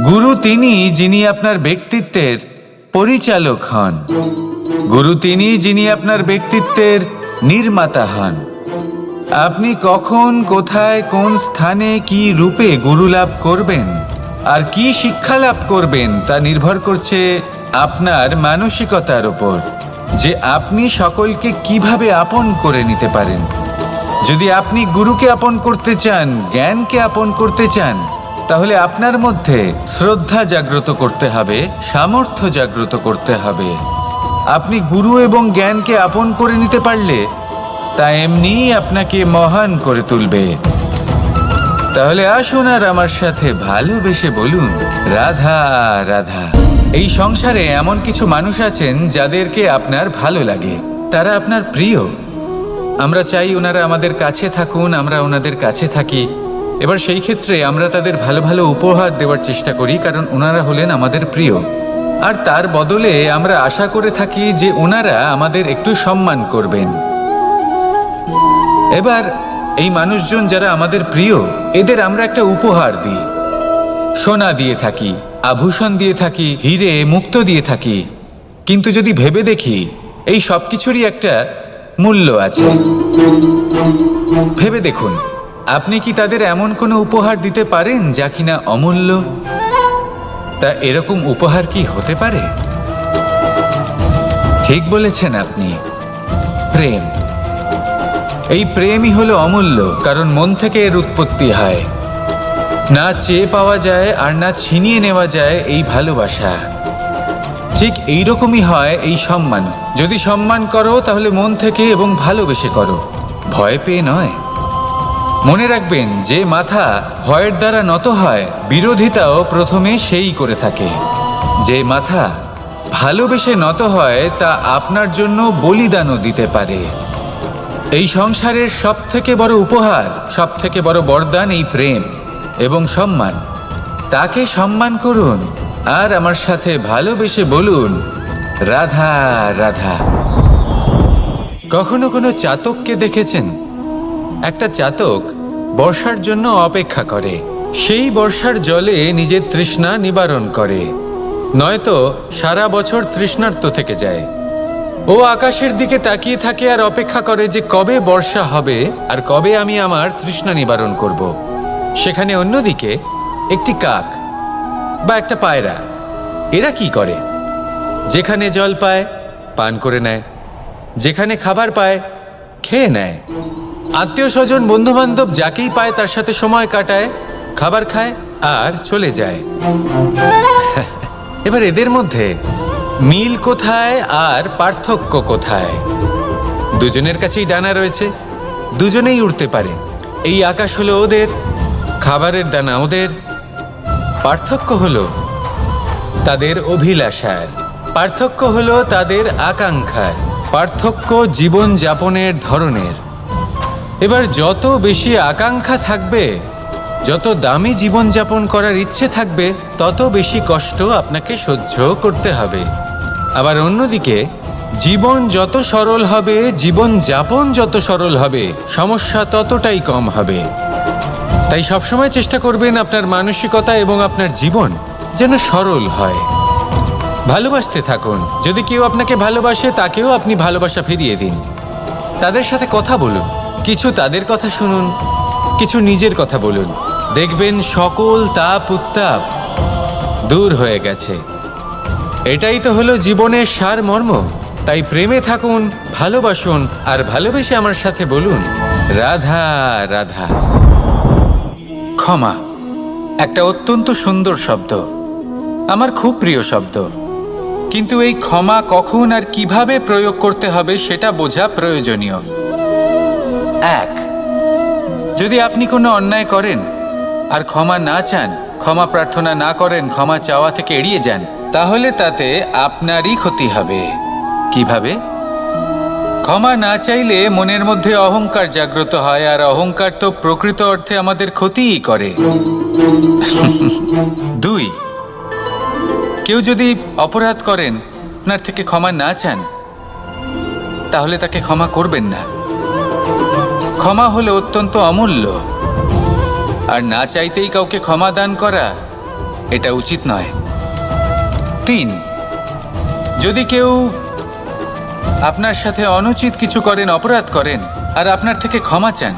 গুরু তিনি যিনি আপনার ব্যক্তিত্বের পরিচালক হন। গুরু তিনি যিনি আপনার ব্যক্তিত্বের নির্মাতা হন। আপনি কখন, কোথায়, কোন স্থানে, কি রূপে গুরু লাভ করবেন আর কি শিক্ষা লাভ করবেন তা নির্ভর করছে আপনার মানসিকতার উপর, যে আপনি সকলকে কিভাবে আপন করে নিতে পারেন। যদি আপনি গুরুকে আপন করতে চান, জ্ঞানকে আপন করতে চান, তাহলে আপনার মধ্যে শ্রদ্ধা জাগ্রত করতে হবে, সামর্থ্য জাগ্রত করতে হবে। আপনি গুরু এবং জ্ঞানকে আপন করে নিতে পারলে তা এমনিই আপনাকে মহান করে তুলবে। তাহলে আসুন আর আমার সাথে ভালোবেসে বলুন রাধা রাধা। এই সংসারে এমন কিছু মানুষ আছেন যাদেরকে আপনার ভালো লাগে, তারা আপনার প্রিয়। আমরা চাই ওনারা আমাদের কাছে থাকুন, আমরা ওনাদের কাছে থাকি, এবার সেই ক্ষেত্রে আমরা তাদের ভালো ভালো উপহার দেওয়ার চেষ্টা করি, কারণ ওনারা হলেন আমাদের প্রিয়। আর তার বদলে আমরা আশা করে থাকি যে ওনারা আমাদের একটু সম্মান করবেন। এবার এই মানুষজন যারা আমাদের প্রিয়, এদের আমরা একটা উপহার দিই। সোনা দিয়ে থাকি, আভূষণ দিয়ে থাকি, হিরে মুক্ত দিয়ে থাকি। কিন্তু যদি ভেবে দেখি, এই সব কিছুরই একটা মূল্য আছে। ভেবে দেখুন, আপনি কি তাদের এমন কোনো উপহার দিতে পারেন যা কিনা অমূল্য? তা এরকম উপহার কি হতে পারে? ঠিক বলেছেন আপনি, প্রেম। এই প্রেমই হলো অমূল্য, কারণ মন থেকে এর উৎপত্তি হয়। না চেয়ে পাওয়া যায় আর না ছিনিয়ে নেওয়া যায় এই ভালোবাসা। ঠিক এইরকমই হয় এই সম্মান। যদি সম্মান করো তাহলে মন থেকে এবং ভালোবেসে করো, ভয় পেয়ে নয়। মনে রাখবেন, যে মাথা ভয়ের দ্বারা নত হয়, বিরোধিতাও প্রথমে সেই করে থাকে। যে মাথা ভালোবেসে নত হয়, তা আপনার জন্য বলিদানও দিতে পারে। এই সংসারের সব থেকে বড় উপহার, সব থেকে বড় বরদান এই প্রেম এবং সম্মান। তাকে সম্মান করুন আর আমার সাথে ভালোবেসে বলুন, রাধা রাধা। কখনো কোনো চাতককে দেখেছেন? একটা চাতক বর্ষার জন্য অপেক্ষা করে। সেই বর্ষার জলে নিজের তৃষ্ণা নিবারণ করে, নয়তো সারা বছর তৃষ্ণার্ত থেকে যায়। ও আকাশের দিকে তাকিয়ে থাকে আর অপেক্ষা করে যে কবে বর্ষা হবে আর কবে আমি আমার তৃষ্ণা নিবারণ করব। সেখানে অন্যদিকে একটি কাক বা একটা পায়রা, এরা কি করে? যেখানে জল পায় পান করে নেয়, যেখানে খাবার পায় খেয়ে নেয়, আত্মীয় স্বজন বন্ধু বান্ধব যাকেই পায় তার সাথে সময় কাটায়, খাবার খায় আর চলে যায়। এবার এদের মধ্যে মিল কোথায় আর পার্থক্য কোথায়? দুজনের কাছেই ডানা রয়েছে, দুজনেই উড়তে পারে। এই আকাশ হলো ওদের, খাবারের দানা ওদের। পার্থক্য হলো তাদের অভিলাষার, পার্থক্য হলো তাদের আকাঙ্ক্ষার, পার্থক্য জীবন যাপনের ধরনের। এবার যত বেশি আকাঙ্ক্ষা থাকবে, যত দামি জীবনযাপন করার ইচ্ছে থাকবে, তত বেশি কষ্ট আপনাকে সহ্য করতে হবে। আবার অন্যদিকে জীবন যত সরল হবে, জীবনযাপন যত সরল হবে, সমস্যা ততটাই কম হবে। তাই সবসময় চেষ্টা করবেন আপনার মানসিকতা এবং আপনার জীবন যেন সরল হয়। ভালোবাসতে থাকুন। যদি কেউ আপনাকে ভালোবাসে, তাকেও আপনি ভালোবাসা ফিরিয়ে দিন। তাদের সাথে কথা বলুন, কিছু তাদের কথা শুনুন, কিছু নিজের কথা বলুন। দেখবেন সকল তাপ উত্তাপ দূর হয়ে গেছে। এটাই তো হলো জীবনের সারমর্ম। তাই প্রেমে থাকুন, ভালোবাসুন, আর ভালোবেসে আমার সাথে বলুন, রাধা রাধা। ক্ষমা একটা অত্যন্ত সুন্দর শব্দ, আমার খুব প্রিয় শব্দ। কিন্তু এই ক্ষমা কখন আর কিভাবে প্রয়োগ করতে হবে সেটা বোঝা প্রয়োজনীয়। এক, যদি আপনি কোনো অন্যায় করেন আর ক্ষমা না চান, ক্ষমা প্রার্থনা না করেন, ক্ষমা চাওয়া থেকে এড়িয়ে যান, তাহলে তাতে আপনারই ক্ষতি হবে। কিভাবে? ক্ষমা না চাইলে মনের মধ্যে অহংকার জাগ্রত হয়, আর অহংকার তো প্রকৃত অর্থে আমাদের ক্ষতিই করে। দুই, কেউ যদি অপরাধ করেন, আপনার থেকে ক্ষমা না চান, তাহলে তাকে ক্ষমা করবেন না। ক্ষমা হলো অত্যন্ত অমূল্য, আর না চাইতেই কাউকে ক্ষমা দান করা এটা উচিত নয়। তিন, যদি কেউ আপনার সাথে অনুচিত কিছু করেন, অপরাধ করেন, আর আপনার থেকে ক্ষমা চান,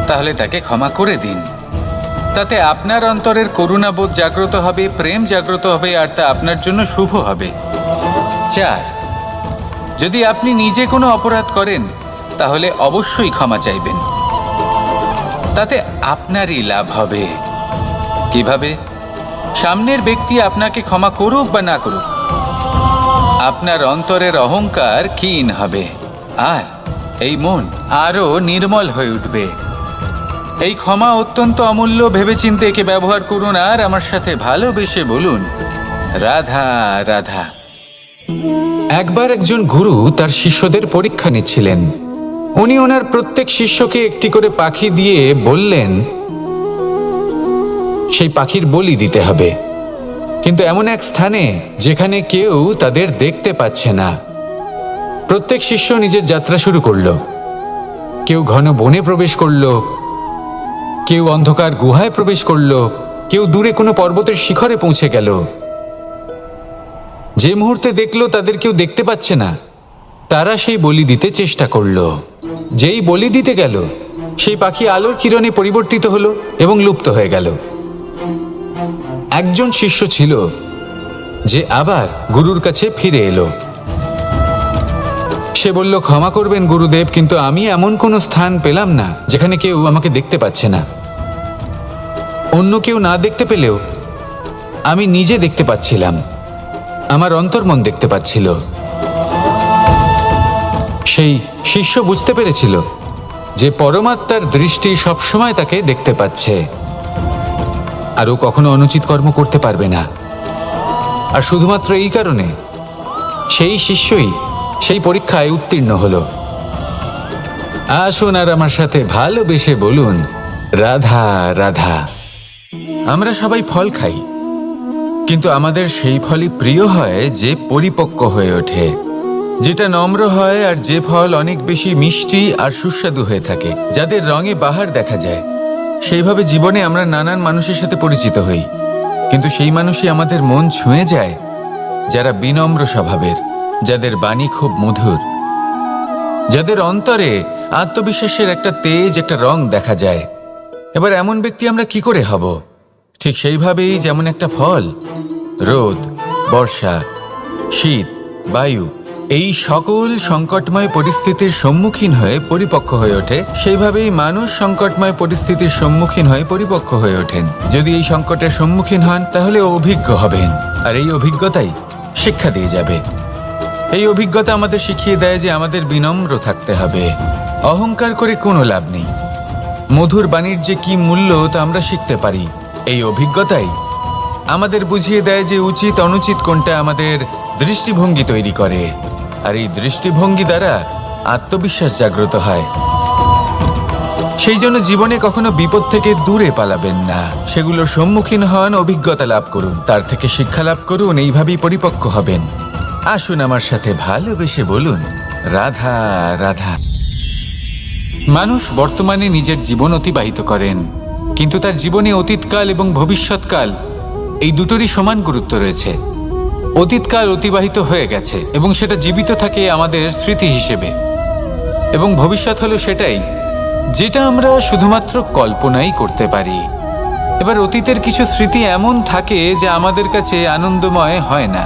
তাহলে তাকে ক্ষমা করে দিন। তাতে আপনার অন্তরের করুণাবোধ জাগ্রত হবে, প্রেম জাগ্রত হবে, আর তা আপনার জন্য শুভ হবে। চার, যদি আপনি নিজে কোনো অপরাধ করেন, তাহলে অবশ্যই ক্ষমা চাইবেন। তাতে আপনারই লাভ হবে। কিভাবে? সামনের ব্যক্তি আপনাকে ক্ষমা করুক বা না করুক, আপনার অন্তরের অহংকার ক্ষীণ হবে, আর এই মন আরো নির্মল হয়ে উঠবে। এই ক্ষমা অত্যন্ত অমূল্য, ভেবেচিন্তে একে ব্যবহার করুন, আর আমার সাথে ভালোবেসে বলুন, রাধা রাধা। একবার একজন গুরু তার শিষ্যদের পরীক্ষা নিচ্ছিলেন। উনি ওনার প্রত্যেক শিষ্যকে একটি করে পাখি দিয়ে বললেন, সেই পাখির বলি দিতে হবে, কিন্তু এমন এক স্থানে যেখানে কেউ তাদের দেখতে পাচ্ছে না। প্রত্যেক শিষ্য নিজের যাত্রা শুরু করলো। কেউ ঘন বনে প্রবেশ করলো, কেউ অন্ধকার গুহায় প্রবেশ করলো, কেউ দূরে কোনো পর্বতের শিখরে পৌঁছে গেল। যে মুহূর্তে দেখলো তাদের কেউ দেখতে পাচ্ছে না, তারা সেই বলি দিতে চেষ্টা করলো। যেই বলি দিতে গেল, সেই পাখি আলোর কিরণে পরিবর্তিত হলো এবং লুপ্ত হয়ে গেল। একজন শিষ্য ছিল যে আবার গুরুর কাছে ফিরে এলো। সে বলল, ক্ষমা করবেন গুরুদেব, কিন্তু আমি এমন কোনো স্থান পেলাম না যেখানে কেউ আমাকে দেখতে পাচ্ছে না। অন্য কেউ না দেখতে পেলেও আমি নিজে দেখতে পাচ্ছিলাম, আমার অন্তর্মন দেখতে পাচ্ছিল। সেই শিষ্য বুঝতে পেরেছিল যে পরমাত্মার দৃষ্টি সবসময় তাকে দেখতে পাচ্ছে, আর ও কখনো অনুচিত কর্ম করতে পারবে না। আর শুধুমাত্র এই কারণে সেই শিষ্যই সেই পরীক্ষায় উত্তীর্ণ হলো। আসুন আর আমার সাথে ভালোবেসে বলুন, রাধা রাধা। আমরা সবাই ফল খাই, কিন্তু আমাদের সেই ফলই প্রিয় হয় যে পরিপক্ক হয়ে ওঠে, যেটা নম্র হয়, আর যে ফল অনেক বেশি মিষ্টি আর সুস্বাদু হয়ে থাকে, যাদের রঙে বাহার দেখা যায়। সেইভাবে জীবনে আমরা নানান মানুষের সাথে পরিচিত হই, কিন্তু সেই মানুষই আমাদের মন ছুঁয়ে যায় যারা বিনম্র স্বভাবের, যাদের বাণী খুব মধুর, যাদের অন্তরে আত্মবিশ্বাসের একটা তেজ, একটা রং দেখা যায়। এবার এমন ব্যক্তি আমরা কি করে হব? ঠিক সেইভাবেই যেমন একটা ফল রোদ, বর্ষা, শীত, বায়ু এই সকল সংকটময় পরিস্থিতির সম্মুখীন হয়ে পরিপক্ক হয়ে ওঠে, সেইভাবেই মানুষ সংকটময় পরিস্থিতির সম্মুখীন হয়ে পরিপক্ক হয়ে ওঠেন। যদি এই সংকটের সম্মুখীন হন তাহলে অভিজ্ঞ হবেন, আর এই অভিজ্ঞতাই শিক্ষা দিয়ে যাবে। এই অভিজ্ঞতা আমাদের শিখিয়ে দেয় যে আমাদের বিনম্র থাকতে হবে। অহংকার করে কোনো লাভ নেই। মধুর বাণীর যে কি মূল্য তা আমরা শিখতে পারি। এই অভিজ্ঞতাই আমাদের বুঝিয়ে দেয় যে উচিত অনুচিত কোনটা, আমাদের দৃষ্টিভঙ্গি তৈরি করে, আর এই দৃষ্টিভঙ্গি দ্বারা আত্মবিশ্বাস জাগ্রত হয়। সেই জন্য জীবনে কখনো বিপদ থেকে দূরে পালাবেন না, সেগুলোর সম্মুখীন হন, অভিজ্ঞতা লাভ করুন, তার থেকে শিক্ষা লাভ করুন, এইভাবেই পরিপক্ক হবেন। আসুন আমার সাথে ভালোবেসে বলুন, রাধা রাধা। মানুষ বর্তমানে নিজের জীবন অতিবাহিত করেন, কিন্তু তার জীবনে অতীতকাল এবং ভবিষ্যৎকাল এই দুটোরই সমান গুরুত্ব রয়েছে। অতীতকাল অতিবাহিত হয়ে গেছে এবং সেটা জীবিত থাকে আমাদের স্মৃতি হিসেবে, এবং ভবিষ্যৎ হলো সেটাই যেটা আমরা শুধুমাত্র কল্পনাই করতে পারি। এবার অতীতের কিছু স্মৃতি এমন থাকে যা আমাদের কাছে আনন্দময় হয় না,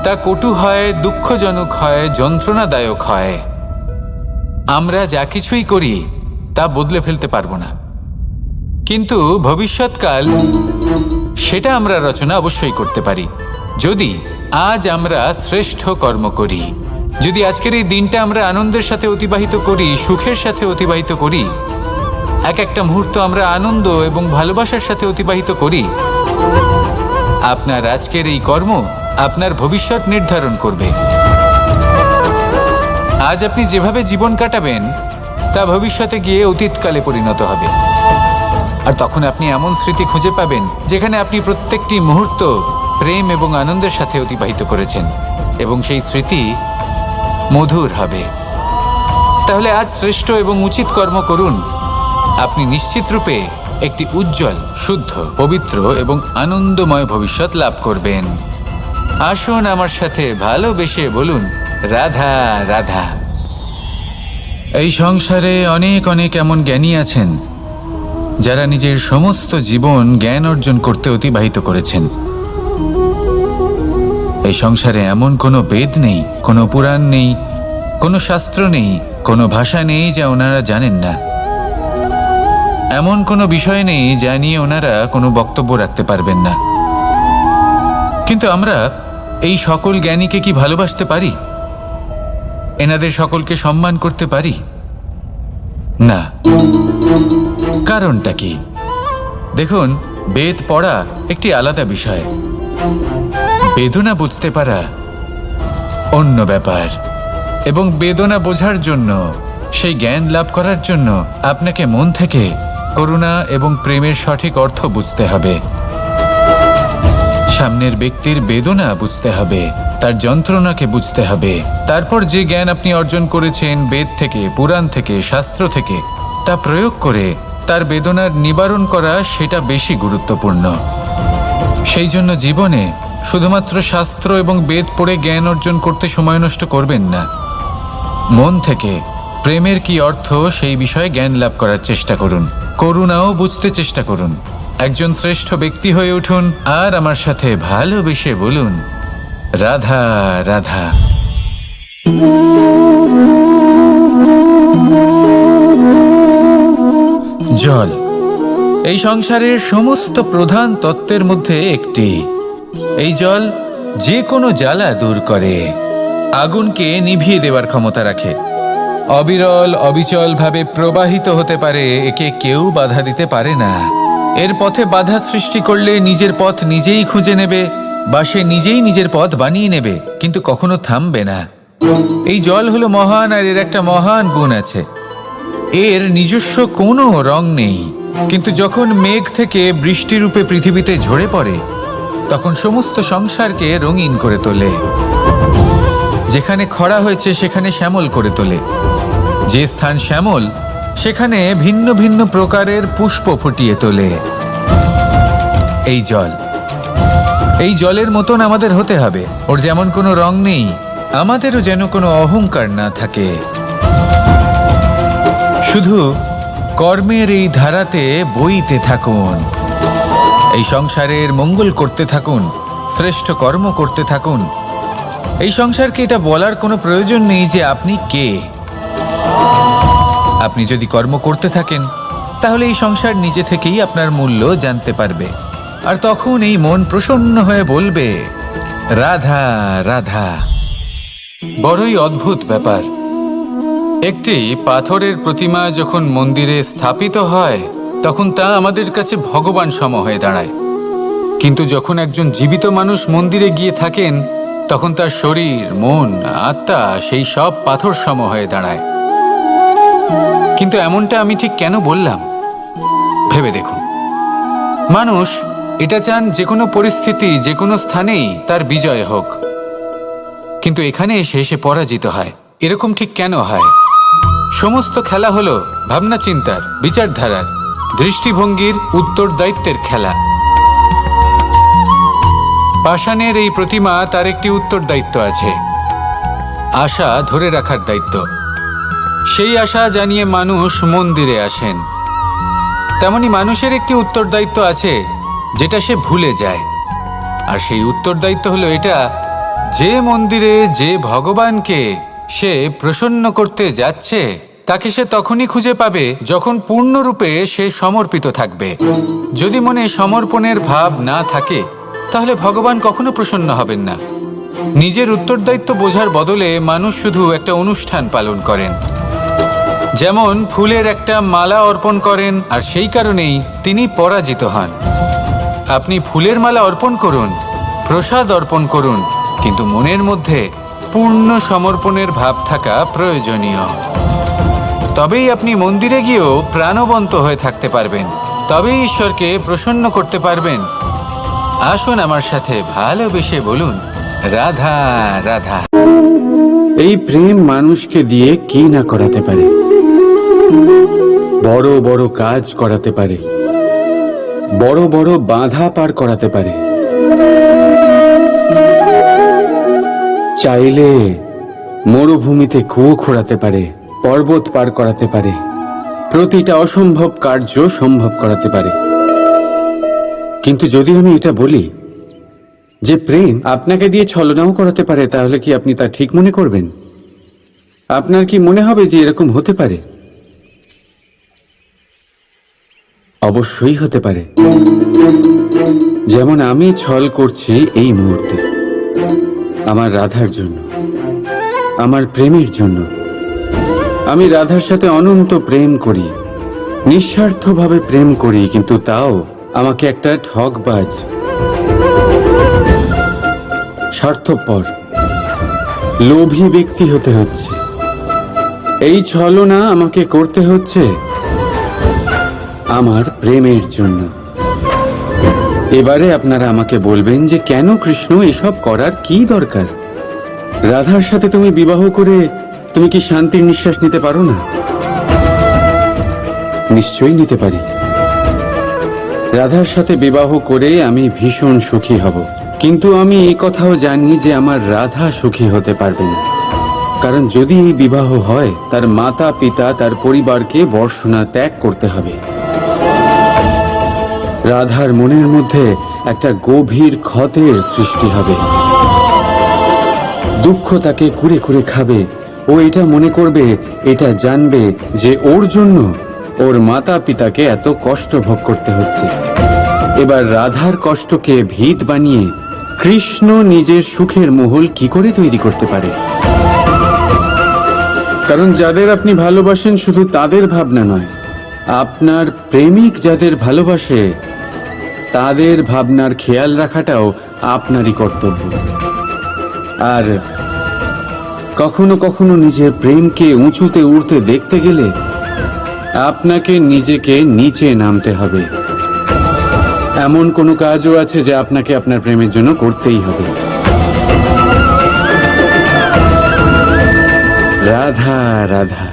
তা কটু হয়, দুঃখজনক হয়, যন্ত্রণাদায়ক হয়। আমরা যা কিছুই করি তা বদলে ফেলতে পারবো না, কিন্তু ভবিষ্যৎকাল সেটা আমরা রচনা অবশ্যই করতে পারি, যদি আজ আমরা শ্রেষ্ঠ কর্ম করি। যদি আজকের এই দিনটা আমরা আনন্দের সাথে অতিবাহিত করি, সুখের সাথে অতিবাহিত করি, এক একটা মুহূর্ত আমরা আনন্দ এবং ভালোবাসার সাথে অতিবাহিত করি, আপনার আজকের এই কর্ম আপনার ভবিষ্যৎ নির্ধারণ করবে। আজ আপনি যেভাবে জীবন কাটাবেন তা ভবিষ্যতে গিয়ে অতীতকালে পরিণত হবে, আর তখন আপনি এমন স্মৃতি খুঁজে পাবেন যেখানে আপনি প্রত্যেকটি মুহূর্ত প্রেম এবং আনন্দের সাথে অতিবাহিত করেছেন, এবং সেই স্মৃতি মধুর হবে। তাহলে আজ শ্রেষ্ঠ এবং উচিত কর্ম করুন, আপনি নিশ্চিত রূপে একটি উজ্জ্বল, শুদ্ধ, পবিত্র এবং আনন্দময় ভবিষ্যৎ লাভ করবেন। আসুন আমার সাথে ভালোবেসে বলুন, রাধা রাধা। এই সংসারে অনেক অনেক এমন জ্ঞানী আছেন যারা নিজের সমস্ত জীবন জ্ঞান অর্জন করতে অতিবাহিত করেছেন। এই সংসারে এমন কোনো বেদ নেই, কোনো পুরাণ নেই, কোনো শাস্ত্র নেই, কোনো ভাষা নেই যা ওনারা জানেন না। এমন কোনো বিষয় নেই যা নিয়ে ওনারা কোনো বক্তব্য রাখতে পারবেন না। কিন্তু আমরা এই সকল জ্ঞানীকে কি ভালোবাসতে পারি? এনাদের সকলকে সম্মান করতে পারি না। কারণটা কি? দেখুন, বেদ পড়া একটি আলাদা বিষয়, বেদনা বুঝতে পারা অন্য ব্যাপার, এবং বেদনা বোঝার জন্য, সেই জ্ঞান লাভ করার জন্য আপনাকে মন থেকে করুণা এবং প্রেমের সঠিক অর্থ বুঝতে হবে। সামনের ব্যক্তির বেদনা বুঝতে হবে, তার যন্ত্রণাকে বুঝতে হবে। তারপর যে জ্ঞান আপনি অর্জন করেছেন বেদ থেকে, পুরাণ থেকে, শাস্ত্র থেকে, তা প্রয়োগ করে তার বেদনার নিবারণ করা, সেটা বেশি গুরুত্বপূর্ণ। সেই জন্য জীবনে শুধুমাত্র শাস্ত্র এবং বেদ পড়ে জ্ঞান অর্জন করতে সময় নষ্ট করবেন না। মন থেকে প্রেমের কি অর্থ সেই বিষয়ে জ্ঞান লাভ করার চেষ্টা করুন। করুণাও বুঝতে চেষ্টা করুন। একজন শ্রেষ্ঠ ব্যক্তি হয়ে উঠুন আর আমার সাথে ভালোবেসে বলুন, রাধা রাধা। জল এই সংসারের সমস্ত প্রধান তত্ত্বের মধ্যে একটি। এই জল যে কোনো জ্বালা দূর করে, আগুনকে নিভিয়ে দেওয়ার ক্ষমতা রাখে, অবিরল অবিচলভাবে প্রবাহিত হতে পারে, একে কেউ বাধা দিতে পারে না। এর পথে বাধা সৃষ্টি করলে নিজের পথ নিজেই খুঁজে নেবে বা সে নিজেই নিজের পথ বানিয়ে নেবে, কিন্তু কখনো থামবে না। এই জল হলো মহান, আর এর একটা মহান গুণ আছে, এর নিজস্ব কোনো রং নেই। কিন্তু যখন মেঘ থেকে বৃষ্টিরূপে পৃথিবীতে ঝরে পড়ে, তখন সমস্ত সংসারকে রঙিন করে তোলে। যেখানে খরা হয়েছে সেখানে শ্যামল করে তোলে, যে স্থান শ্যামল সেখানে ভিন্ন ভিন্ন প্রকারের পুষ্প ফুটিয়ে তোলে। এই জল, এই জলের মতন আমাদের হতে হবে। ওর যেমন কোনো রং নেই, আমাদেরও যেন কোনো অহংকার না থাকে। শুধু কর্মের এই ধারাতে বইতে থাকুন, এই সংসারের মঙ্গল করতে থাকুন, শ্রেষ্ঠ কর্ম করতে থাকুন। এই সংসারকে এটা বলার কোনো প্রয়োজন নেই যে আপনি কে। আপনি যদি কর্ম করতে থাকেন তাহলে এই সংসার নিজে থেকেই আপনার মূল্য জানতে পারবে, আর তখন এই মন প্রসন্ন হয়ে বলবে, রাধা রাধা। বড়ই অদ্ভুত ব্যাপার, একটি পাথরের প্রতিমা যখন মন্দিরে স্থাপিত হয় তখন তা আমাদের কাছে ভগবান সম হয়ে দাঁড়ায়। কিন্তু যখন একজন জীবিত মানুষ মন্দিরে গিয়ে থাকেন তখন তার শরীর, মন, আত্মা সেই সব পাথর সম হয়ে দাঁড়ায়। কিন্তু এমনটা আমি ঠিক কেন বললাম ভেবে দেখুন। মানুষ এটা চান যে কোনো পরিস্থিতি, যে কোনো স্থানেই তার বিজয় হোক, কিন্তু এখানে এসে সে পরাজিত হয়। এরকম ঠিক কেন হয়? সমস্ত খেলা হলো ভাবনা চিন্তার, বিচারধারার, দৃষ্টিভঙ্গির, উত্তরদায়িত্বের খেলা। পাষাণের এই প্রতিমা, তার একটি উত্তরদায়িত্ব আছে, আশা ধরে রাখার দায়িত্ব। সেই আশা জানিয়ে মানুষ মন্দিরে আসেন। তেমনি মানুষের একটি উত্তরদায়িত্ব আছে যেটা সে ভুলে যায়, আর সেই উত্তরদায়িত্ব হলো এটা, যে মন্দিরে যে ভগবানকে সে প্রসন্ন করতে যাচ্ছে তাকে সে তখনই খুঁজে পাবে যখন পূর্ণরূপে সে সমর্পিত থাকবে। যদি মনে সমর্পণের ভাব না থাকে তাহলে ভগবান কখনো প্রসন্ন হবেন না। নিজের উত্তরদায়িত্ব বোঝার বদলে মানুষ শুধু একটা অনুষ্ঠান পালন করেন, যেমন ফুলের একটা মালা অর্পণ করেন, আর সেই কারণেই তিনি পরাজিত হন। আপনি ফুলের মালা অর্পণ করুন, প্রসাদ অর্পণ করুন, কিন্তু মনের মধ্যে পূর্ণ সমর্পণের ভাব থাকা প্রয়োজনীয়। তবেই আপনি মন্দিরে গিয়েও প্রাণবন্ত হয়ে থাকতে পারবেন, তবেই ঈশ্বরকে প্রসন্ন করতে পারবেন। আসুন আমার সাথে ভালোবেসে বলুন, রাধা রাধা। এই প্রেম মানুষকে দিয়ে কি না করাতে পারে, বড় বড় কাজ করাতে পারে, বড় বড় বাধা পার করাতে পারে। চাইলে মরুভূমিতে কুয়ো খোঁড়াতে পারে, পর্বত পার করাতে পারে, প্রতিটা অসম্ভব কার্য সম্ভব করাতে পারে। কিন্তু যদি আমি এটা বলি যে প্রেম আপনাকে দিয়ে ছলনাও করাতে পারে, তাহলে কি আপনি তা ঠিক মনে করবেন? আপনার কি মনে হবে যে এরকম হতে পারে? অবশ্যই হতে পারে। যেমন আমি ছল করছি এই মুহূর্তে আমার রাধার জন্য, আমার প্রেমের জন্য। আমি রাধার সাথে অনন্ত প্রেম করি, নিঃস্বার্থভাবে প্রেম করি, কিন্তু তাও আমাকে একটা ঠকবাজ, স্বার্থপর, লোভী ব্যক্তি হতে হচ্ছে। এই ছলনা আমাকে করতে হচ্ছে আমার প্রেমের জন্য। এবারে আপনারা আমাকে বলবেন যে কেন কৃষ্ণ এসব করার কি দরকার? রাধার সাথে তুমি বিবাহ করে তুমি কি শান্তির নিঃশ্বাস নিতে পারো না? নিশ্চয়ই নিতে পারি। রাধার সাথে বিবাহ করে আমি ভীষণ সুখী হব, কিন্তু আমি এই কথাও জানি যে আমার রাধা সুখী হতে পারবে না। কারণ যদি এই বিবাহ হয়, তার মাতা পিতা তার পরিবারকে বর্ষণা ত্যাগ করতে হবে। রাধার মনের মধ্যে একটা গভীর ক্ষতের সৃষ্টি হবে। দুঃখ তাকে কুরে কুরে খাবে। ও এটা মনে করবে, এটা জানবে যে ওর জন্য ওর মাতা পিতাকে এত কষ্ট ভোগ করতে হচ্ছে। এবার রাধার কষ্টকে ভিত বানিয়ে কৃষ্ণ নিজের সুখের মহল কি করে তৈরি করতে পারে? কারণ যাদের আপনি ভালোবাসেন শুধু তাদের ভাবনা নয়, আপনার প্রেমিক যাদের ভালোবাসে তাদের ভাবনার খেয়াল রাখাটাও আপনারই কর্তব্য। আর কখনো কখনো নিজের প্রেমকে উঁচুতে উঠতে দেখতে গেলে আপনাকে নিজেকে নিচে নামতে হবে। এমন কোনো কাজও আছে যা আপনাকে আপনার প্রেমের জন্য করতেই হবে। রাধা রাধা।